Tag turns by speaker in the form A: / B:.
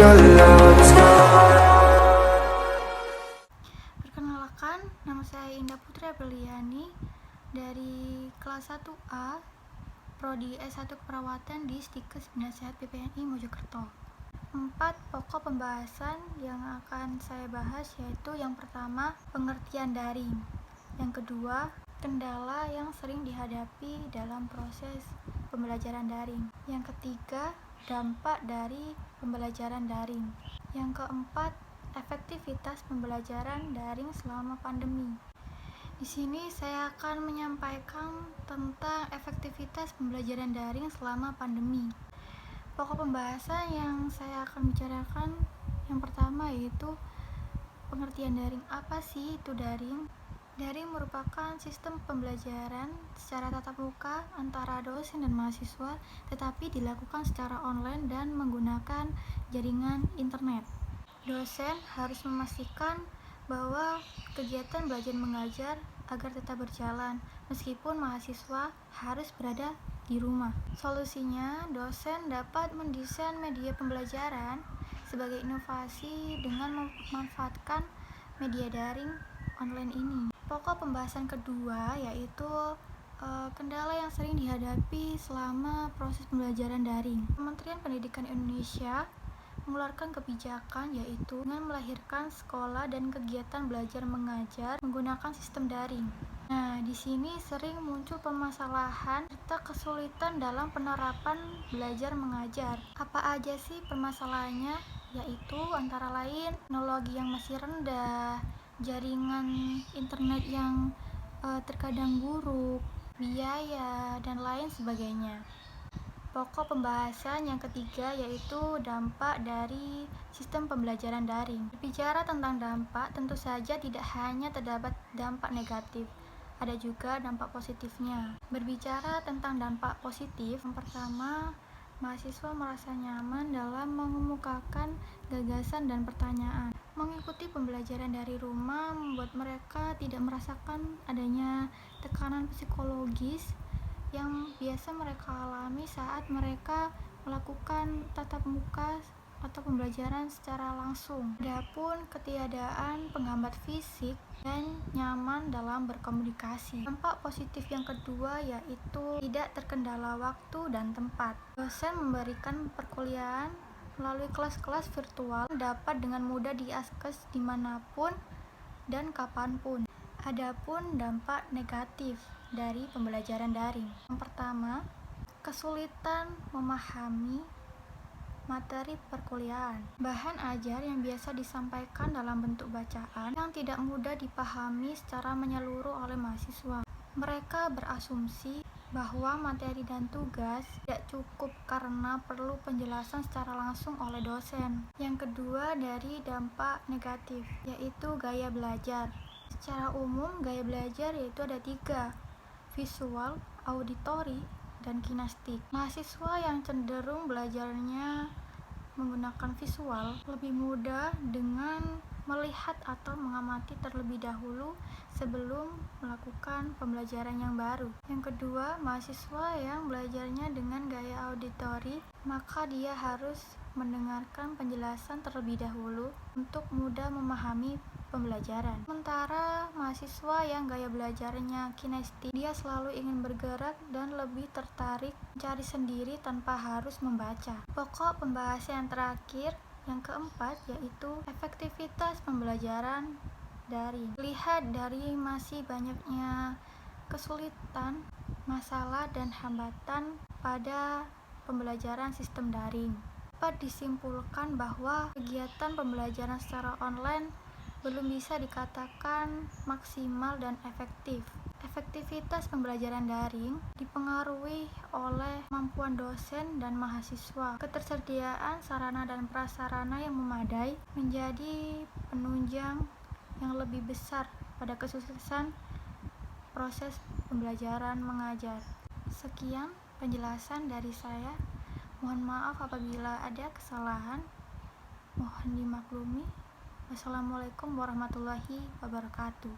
A: your love's gone.
B: Perkenalkan, nama saya Indah Putri Apriliani dari kelas 1A Prodi S1 Keperawatan di Stikes Bina Sehat PPNI Mojokerto. 4 pokok pembahasan yang akan saya bahas yaitu yang pertama, pengertian daring. Yang kedua, kendala yang sering dihadapi dalam proses pembelajaran daring. Yang ketiga, dampak dari pembelajaran daring. Yang keempat, efektivitas pembelajaran daring selama pandemi. Di sini saya akan menyampaikan tentang efektivitas pembelajaran daring selama pandemi. Pokok pembahasan yang saya akan bicarakan yang pertama yaitu pengertian daring. Apa sih itu daring? Daring merupakan sistem pembelajaran secara tatap muka antara dosen dan mahasiswa, tetapi dilakukan secara online dan menggunakan jaringan internet. Dosen harus memastikan bahwa kegiatan belajar mengajar agar tetap berjalan, meskipun mahasiswa harus berada di rumah. Solusinya, dosen dapat mendesain media pembelajaran sebagai inovasi dengan memanfaatkan media daring online ini. Pokok pembahasan kedua yaitu kendala yang sering dihadapi selama proses pembelajaran daring. Kementerian Pendidikan Indonesia mengeluarkan kebijakan yaitu dengan melahirkan sekolah dan kegiatan belajar mengajar menggunakan sistem daring. Nah, di sini sering muncul permasalahan serta kesulitan dalam penerapan belajar mengajar. Apa aja sih permasalahannya? Yaitu antara lain teknologi yang masih rendah, jaringan internet yang terkadang buruk, biaya, dan lain sebagainya. Pokok pembahasan yang ketiga yaitu dampak dari sistem pembelajaran daring. Bicara tentang dampak, tentu saja tidak hanya terdapat dampak negatif, ada juga dampak positifnya. Berbicara tentang dampak positif, yang pertama, mahasiswa merasa nyaman dalam mengemukakan gagasan dan pertanyaan. Mengikuti pembelajaran dari rumah membuat mereka tidak merasakan adanya tekanan psikologis yang biasa mereka alami saat mereka melakukan tatap muka atau pembelajaran secara langsung. Adapun ketiadaan penghambat fisik dan nyaman dalam berkomunikasi. Dampak positif yang kedua yaitu tidak terkendala waktu dan tempat. Dosen memberikan perkuliahan melalui kelas-kelas virtual dapat dengan mudah diakses dimanapun dan kapanpun. Adapun dampak negatif dari pembelajaran daring. Yang pertama, kesulitan memahami materi perkuliahan. Bahan ajar yang biasa disampaikan dalam bentuk bacaan yang tidak mudah dipahami secara menyeluruh oleh mahasiswa. Mereka berasumsi bahwa materi dan tugas tidak cukup karena perlu penjelasan secara langsung oleh dosen. Yang kedua dari dampak negatif, yaitu gaya belajar. Secara umum, gaya belajar yaitu ada 3, visual, auditori, dan kinestetik. Mahasiswa yang cenderung belajarnya menggunakan visual lebih mudah dengan melihat atau mengamati terlebih dahulu sebelum melakukan pembelajaran yang baru. Yang kedua, mahasiswa yang belajarnya dengan gaya auditori, maka dia harus mendengarkan penjelasan terlebih dahulu untuk mudah memahami pembelajaran. Sementara mahasiswa yang gaya belajarnya kinestetik, dia selalu ingin bergerak dan lebih tertarik mencari sendiri tanpa harus membaca. Pokok pembahasan yang terakhir, yang keempat, yaitu efektivitas pembelajaran daring. Lihat dari masih banyaknya kesulitan, masalah, dan hambatan pada pembelajaran sistem daring, dapat disimpulkan bahwa kegiatan pembelajaran secara online belum bisa dikatakan maksimal dan efektif. Efektivitas pembelajaran daring dipengaruhi oleh kemampuan dosen dan mahasiswa. Ketersediaan sarana dan prasarana yang memadai menjadi penunjang yang lebih besar pada kesuksesan proses pembelajaran mengajar. Sekian penjelasan dari saya. Mohon maaf apabila ada kesalahan. Mohon dimaklumi. Wassalamualaikum warahmatullahi wabarakatuh.